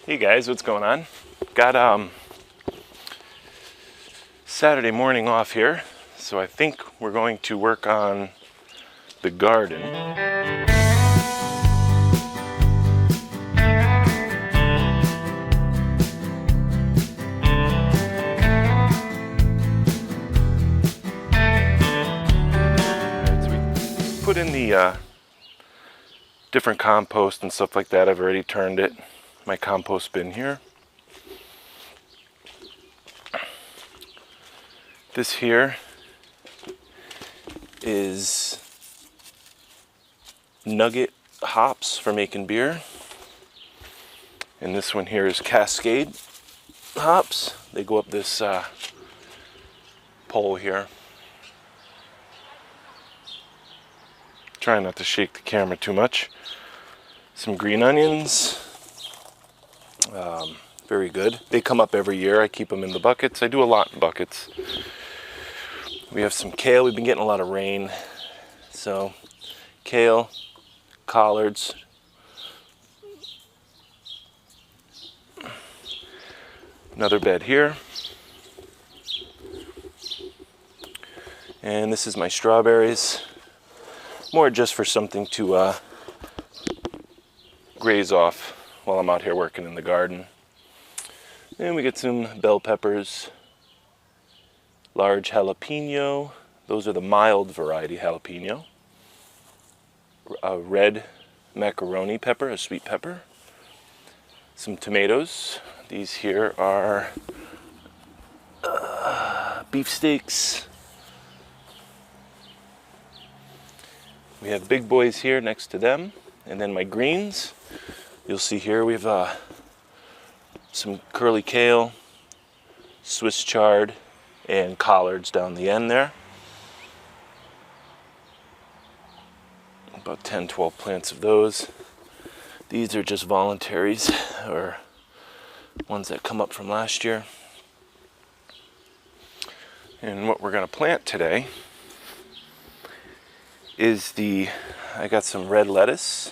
Hey guys, what's going on? Got Saturday morning off here, so I think we're going to work on the garden. Alright, so we put in the different compost and stuff like that. I've already turned it. My compost bin here. This here is nugget hops for making beer. And this one here is Cascade hops. They go up this pole here. Trying not to shake the camera too much. Some green onions. Very good. They come up every year. I keep them in the buckets. I do a lot in buckets. We have some kale. We've been getting a lot of rain. So, kale, collards. Another bed here. And this is my strawberries. More just for something to graze off while I'm out here working in the garden. And we get some bell peppers, large jalapeno. Those are the mild variety jalapeno. A red macaroni pepper, a sweet pepper. Some tomatoes. These here are beefsteaks. We have big boys here next to them. And then my greens. You'll see here we have some curly kale, Swiss chard, and collards down the end there. About 10, 12 plants of those. These are just voluntaries, or ones that come up from last year. And what we're going to plant today is I got some red lettuce,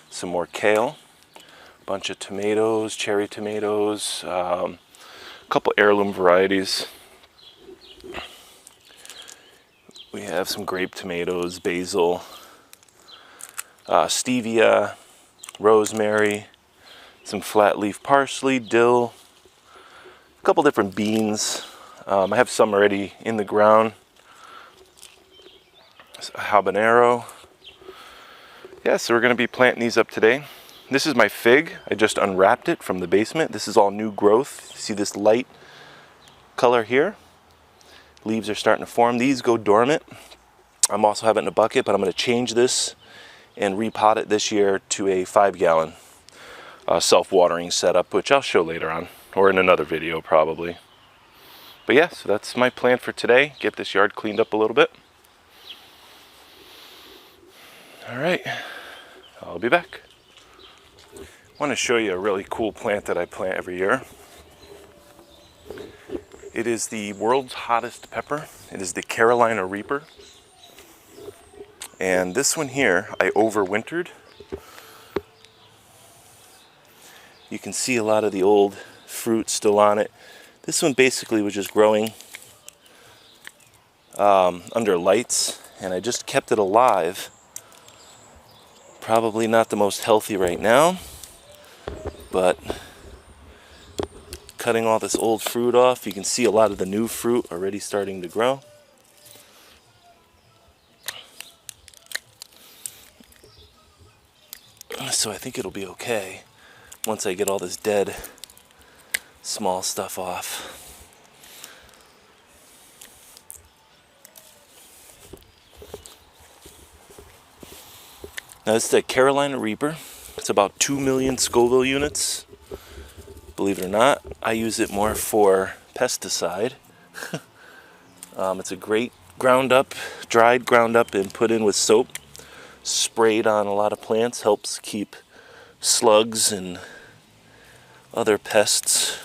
some more kale, bunch of tomatoes, cherry tomatoes, a couple heirloom varieties. We have some grape tomatoes, basil, stevia, rosemary, some flat leaf parsley, dill, a couple different beans. I have some already in the ground. A habanero. Yeah, so we're going to be planting these up today. This is my fig. I just unwrapped it from the basement. This is all new growth. See this light color here? Leaves are starting to form. These go dormant. I'm also having it in a bucket, but I'm going to change this and repot it this year to a 5-gallon self-watering setup, which I'll show later on, or in another video probably. But yeah, so that's my plan for today. Get this yard cleaned up a little bit. All right, I'll be back. I want to show you a really cool plant that I plant every year. It is the world's hottest pepper. It is the Carolina Reaper. And this one here, I overwintered. You can see a lot of the old fruit still on it. This one basically was just growing under lights, and I just kept it alive. Probably not the most healthy right now, but cutting all this old fruit off, you can see a lot of the new fruit already starting to grow. So I think it'll be okay once I get all this dead small stuff off. Now this is the Carolina Reaper. It's about 2 million Scoville units. Believe it or not, I use it more for pesticide. It's a great ground up, dried, ground up, and put in with soap. Sprayed on a lot of plants, helps keep slugs and other pests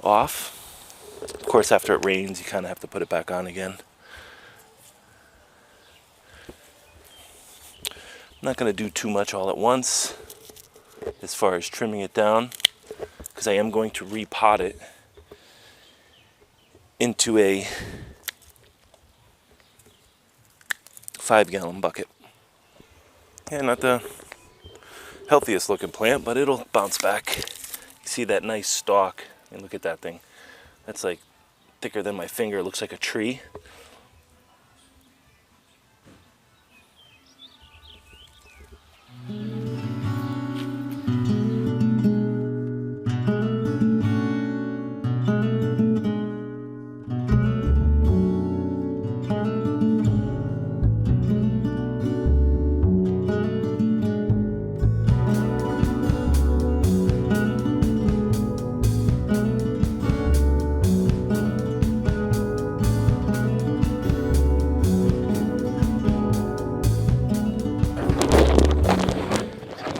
off. Of course, after it rains, you kind of have to put it back on again. I'm not going to do too much all at once. This as far as trimming it down, because I am going to repot it into a 5-gallon bucket. Yeah, not the healthiest looking plant, but it'll bounce back. You see that nice stalk, and look at that thing. That's like thicker than my finger. It looks like a tree.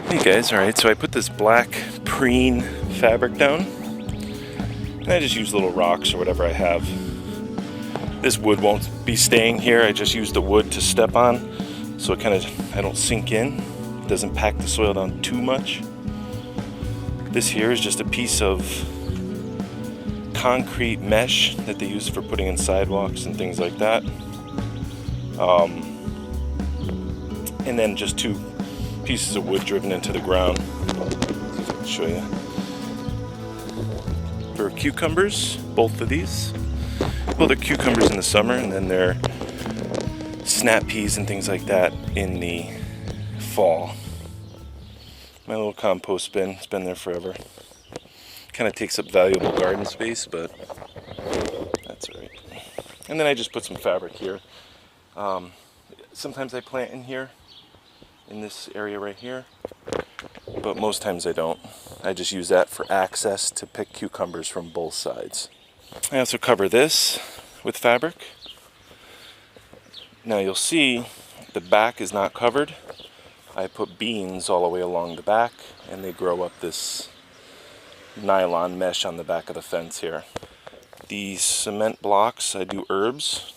Hey guys, alright, so I put this black preen fabric down, and I just use little rocks or whatever I have. This wood won't be staying here, I just use the wood to step on, so I don't sink in. It doesn't pack the soil down too much. This here is just a piece of concrete mesh that they use for putting in sidewalks and things like that. And then just 2 pieces of wood driven into the ground. I'll show you. For cucumbers, both of these. Well, they're cucumbers in the summer, and then they're snap peas and things like that in the fall. My little compost bin, it's been there forever. Kind of takes up valuable garden space, but that's all right. And then I just put some fabric here. Sometimes I plant in here, in this area right here, but most times I don't. I just use that for access to pick cucumbers from both sides. I also cover this with fabric. Now you'll see the back is not covered. I put beans all the way along the back, and they grow up this nylon mesh on the back of the fence here. These cement blocks, I do herbs.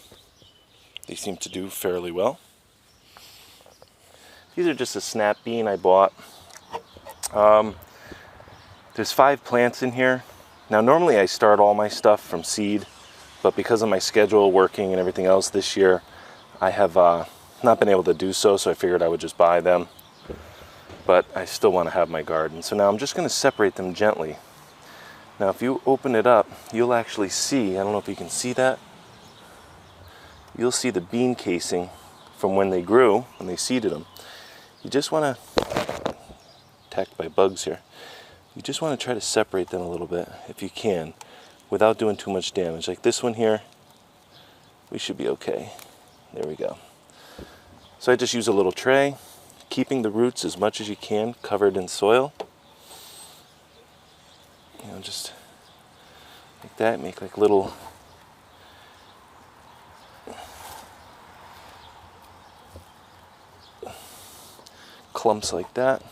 They seem to do fairly well. These are just a snap bean I bought. There's 5 plants in here. Now normally I start all my stuff from seed, but because of my schedule, working and everything else this year, I have not been able to do so, so I figured I would just buy them. But I still want to have my garden. So now I'm just going to separate them gently. Now if you open it up, you'll actually see, I don't know if you can see that, you'll see the bean casing from when they grew, when they seeded them. You just want to, attacked by bugs here, you just want to try to separate them a little bit, if you can, without doing too much damage. Like this one here, we should be okay. There we go. So I just use a little tray, keeping the roots as much as you can covered in soil. You know, just like that, make like little clumps like that.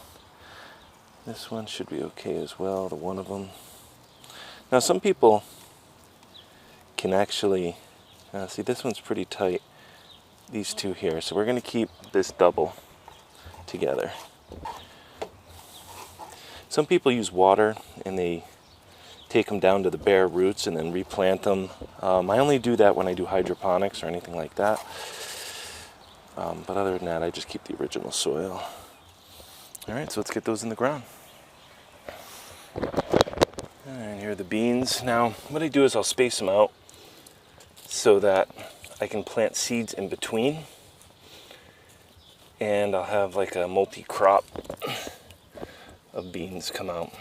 This one should be okay as well, the one of them. Now some people can actually, see this one's pretty tight, these 2 here, so we're going to keep this double together. Some people use water and they take them down to the bare roots and then replant them. I only do that when I do hydroponics or anything like that. But other than that, I just keep the original soil. Alright, so let's get those in the ground. Alright, here are the beans. Now, what I do is I'll space them out so that I can plant seeds in between. And I'll have like a multi-crop of beans come out.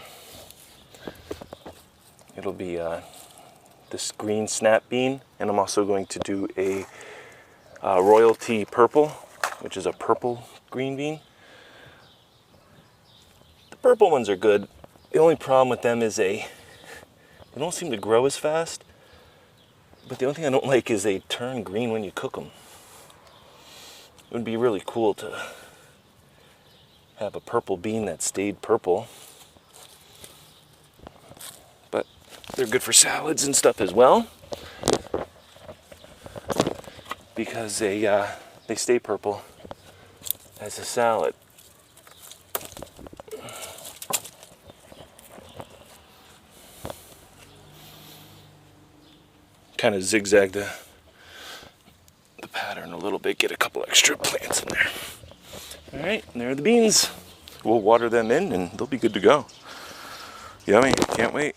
It'll be this green snap bean, and I'm also going to do a royalty purple, which is a purple green bean. The purple ones are good. The only problem with them is they don't seem to grow as fast, but the only thing I don't like is they turn green when you cook them. It would be really cool to have a purple bean that stayed purple. But they're good for salads and stuff as well, because they stay purple as a salad. kind of zigzag the pattern a little bit, get a couple extra plants in there. All right, and there are the beans. We'll water them in and they'll be good to go. Yummy, can't wait.